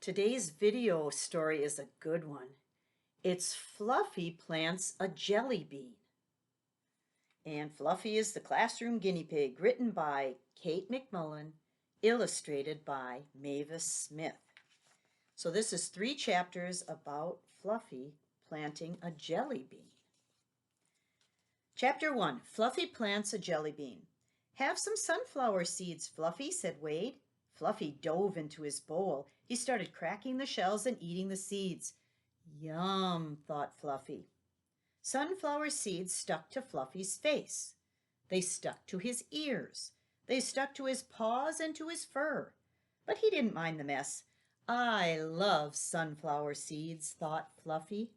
Today's video story is a good one. It's Fluffy Plants a Jelly Bean. And Fluffy is the classroom guinea pig, written by Kate McMullen, illustrated by Mavis Smith. So this is 3 chapters about Fluffy planting a jelly bean. Chapter 1, Fluffy plants a jelly bean. Have some sunflower seeds, Fluffy, said Wade. Fluffy dove into his bowl. He started cracking the shells and eating the seeds. Yum, thought Fluffy. Sunflower seeds stuck to Fluffy's face. They stuck to his ears. They stuck to his paws and to his fur. But he didn't mind the mess. I love sunflower seeds, thought Fluffy.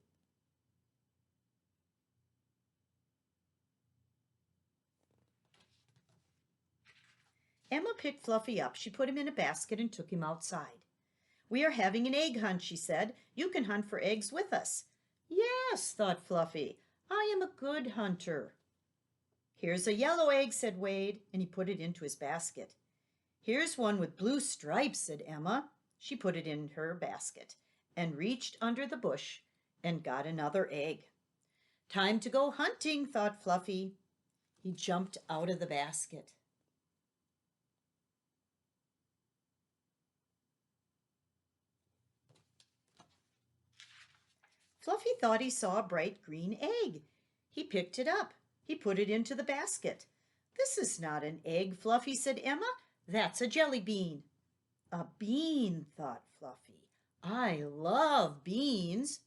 Emma picked Fluffy up. She put him in a basket and took him outside. We are having an egg hunt, she said. You can hunt for eggs with us. Yes, thought Fluffy. I am a good hunter. Here's a yellow egg, said Wade, and he put it into his basket. Here's one with blue stripes, said Emma. She put it in her basket and reached under the bush and got another egg. Time to go hunting, thought Fluffy. He jumped out of the basket. Fluffy thought he saw a bright green egg. He picked it up. He put it into the basket. This is not an egg, Fluffy, said Emma. That's a jelly bean. A bean, thought Fluffy. I love beans.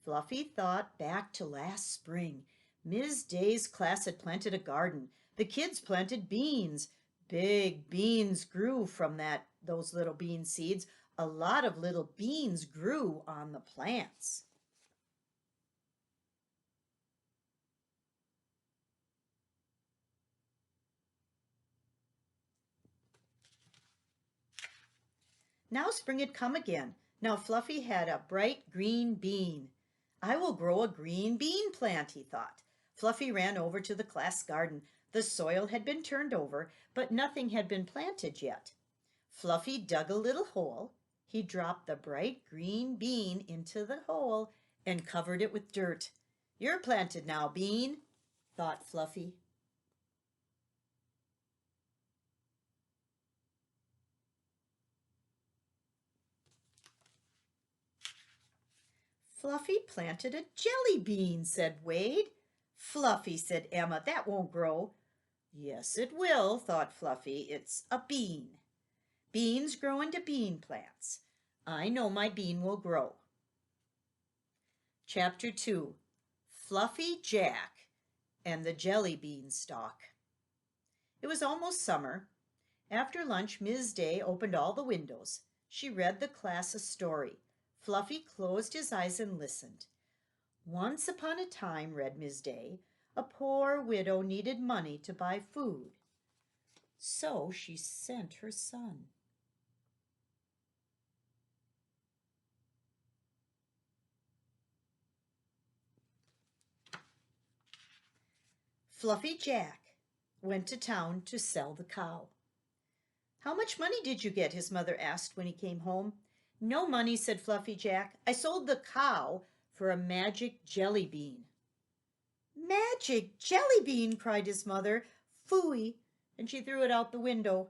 Fluffy thought back to last spring. Ms. Day's class had planted a garden. The kids planted beans. Big beans grew from those little bean seeds. A lot of little beans grew on the plants. Now spring had come again. Now Fluffy had a bright green bean. I will grow a green bean plant, he thought. Fluffy ran over to the class garden. The soil had been turned over, but nothing had been planted yet. Fluffy dug a little hole. He dropped the bright green bean into the hole and covered it with dirt. You're planted now, bean, thought Fluffy. Fluffy planted a jelly bean, said Wade. Fluffy, said Emma, that won't grow. Yes, it will, thought Fluffy. It's a bean. Beans grow into bean plants. I know my bean will grow. Chapter 2, Fluffy Jack and the Jelly Bean Stalk. It was almost summer. After lunch, Ms. Day opened all the windows. She read the class a story. Fluffy closed his eyes and listened. Once upon a time, read Ms. Day, a poor widow needed money to buy food. So she sent her son. Fluffy Jack went to town to sell the cow. How much money did you get? His mother asked when he came home. No money, said Fluffy Jack. I sold the cow for a magic jelly bean. Magic jelly bean, cried his mother. Phooey, and she threw it out the window.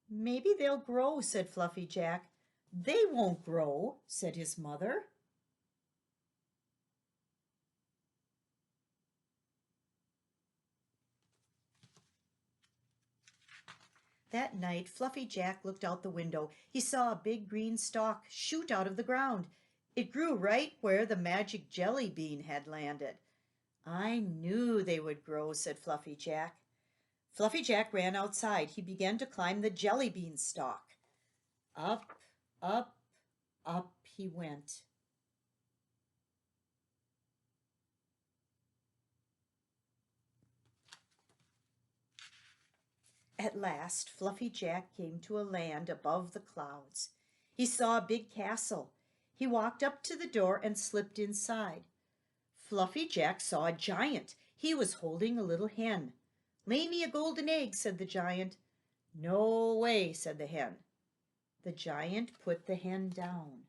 Maybe they'll grow, said Fluffy Jack. They won't grow, said his mother. That night, Fluffy Jack looked out the window. He saw a big green stalk shoot out of the ground. It grew right where the magic jelly bean had landed. I knew they would grow, said Fluffy Jack. Fluffy Jack ran outside. He began to climb the jelly bean stalk. Up, up, up he went. At last, Fluffy Jack came to a land above the clouds. He saw a big castle. He walked up to the door and slipped inside. Fluffy Jack saw a giant. He was holding a little hen. Lay me a golden egg, said the giant. No way, said the hen. The giant put the hen down.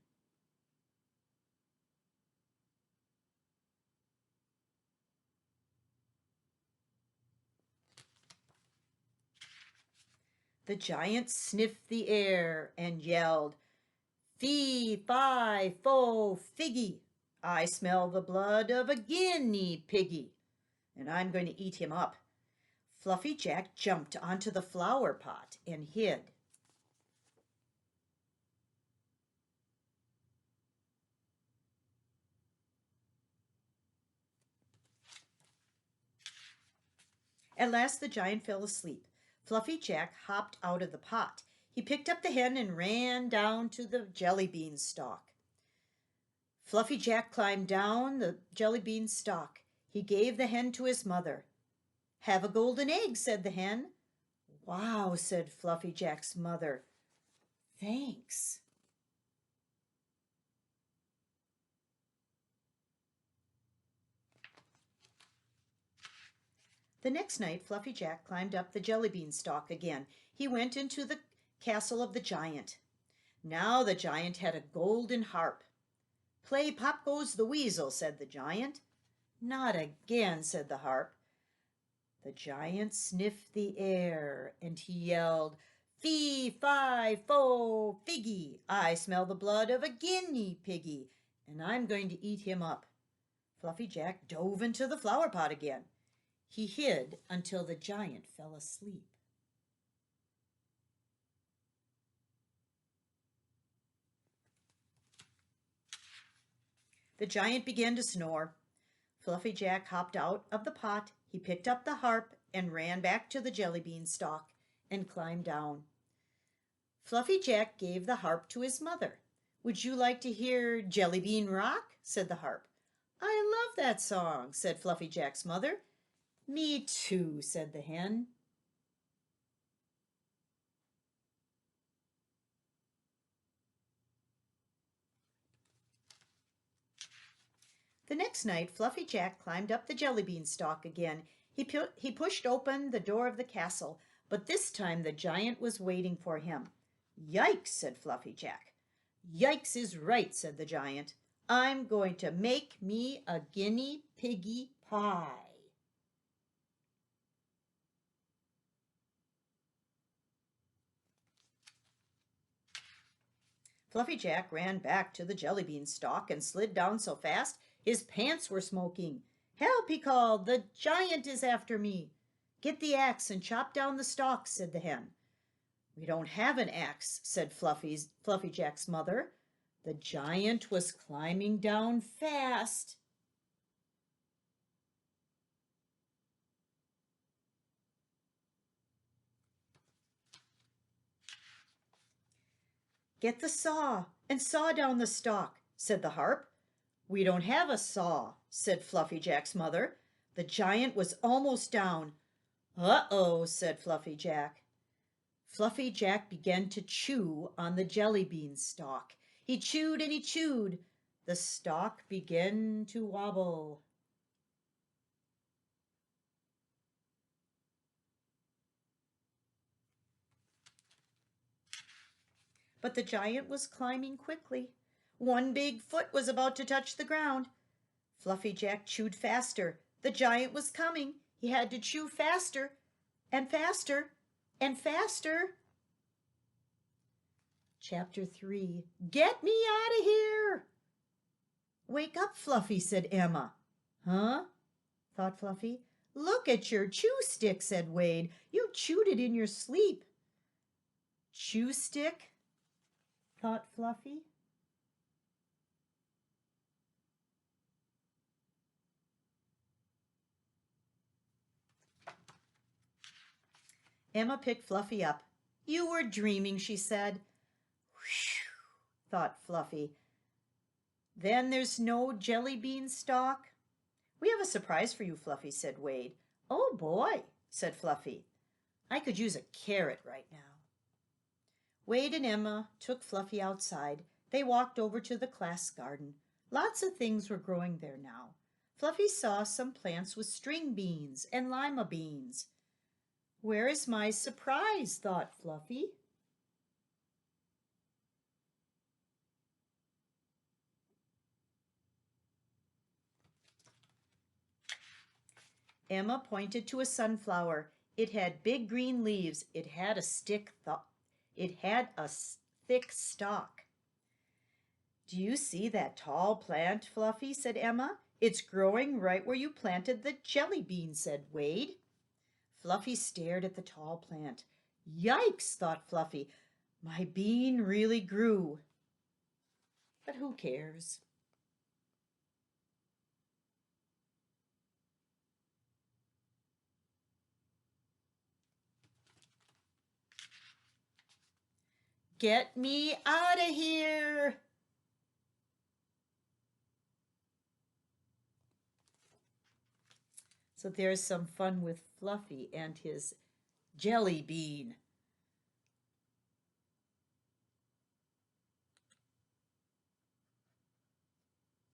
The giant sniffed the air and yelled, "Fee, fi, fo, figgy! I smell the blood of a guinea piggy, and I'm going to eat him up." Fluffy Jack jumped onto the flower pot and hid. At last the giant fell asleep. Fluffy Jack hopped out of the pot. He picked up the hen and ran down to the jelly bean stalk. Fluffy Jack climbed down the jelly bean stalk. He gave the hen to his mother. "Have a golden egg," said the hen. "Wow," said Fluffy Jack's mother. "Thanks." The next night, Fluffy Jack climbed up the jelly bean stalk again. He went into the castle of the giant. Now the giant had a golden harp. "Play Pop Goes the Weasel," said the giant. "Not again," said the harp. The giant sniffed the air and he yelled, "Fee, fi, fo, figgy! I smell the blood of a guinea piggy, and I'm going to eat him up." Fluffy Jack dove into the flower pot again. He hid until the giant fell asleep. The giant began to snore. Fluffy Jack hopped out of the pot. He picked up the harp and ran back to the jelly bean stalk and climbed down. Fluffy Jack gave the harp to his mother. "Would you like to hear Jelly Bean Rock?" said the harp. "I love that song," said Fluffy Jack's mother. "Me too," said the hen. The next night, Fluffy Jack climbed up the jelly bean stalk again. He pushed open the door of the castle, but this time the giant was waiting for him. "Yikes," said Fluffy Jack. "Yikes is right," said the giant. "I'm going to make me a guinea piggy pie." Fluffy Jack ran back to the jelly bean stalk and slid down so fast his pants were smoking. "Help!" he called. "The giant is after me." "Get the axe and chop down the stalks," said the hen. "We don't have an axe," said Fluffy Jack's mother. The giant was climbing down fast. "Get the saw and saw down the stalk," said the harp. "We don't have a saw," said Fluffy Jack's mother. The giant was almost down. "Uh-oh," said Fluffy Jack. Fluffy Jack began to chew on the jelly bean stalk. He chewed and he chewed. The stalk began to wobble. But the giant was climbing quickly. One big foot was about to touch the ground. Fluffy Jack chewed faster. The giant was coming. He had to chew faster and faster and faster. Chapter 3. "Get me out of here!" "Wake up, Fluffy," said Emma. "Huh?" thought Fluffy. "Look at your chew stick," said Wade. "You chewed it in your sleep." "Chew stick?" thought Fluffy. Emma picked Fluffy up. "You were dreaming," she said. "Whew," thought Fluffy. "Then there's no jelly bean stalk?" "We have a surprise for you, Fluffy," said Wade. "Oh boy," said Fluffy. "I could use a carrot right now." Wade and Emma took Fluffy outside. They walked over to the class garden. Lots of things were growing there now. Fluffy saw some plants with string beans and lima beans. "Where is my surprise?" thought Fluffy. Emma pointed to a sunflower. It had big green leaves. It had a thick stalk. Do you see that tall plant, Fluffy? Said Emma. It's growing right where you planted the jelly bean, said Wade. Fluffy stared at the tall plant. Yikes, thought Fluffy. My bean really grew. But who cares? Get me out of here! So there's some fun with Fluffy and his jelly bean.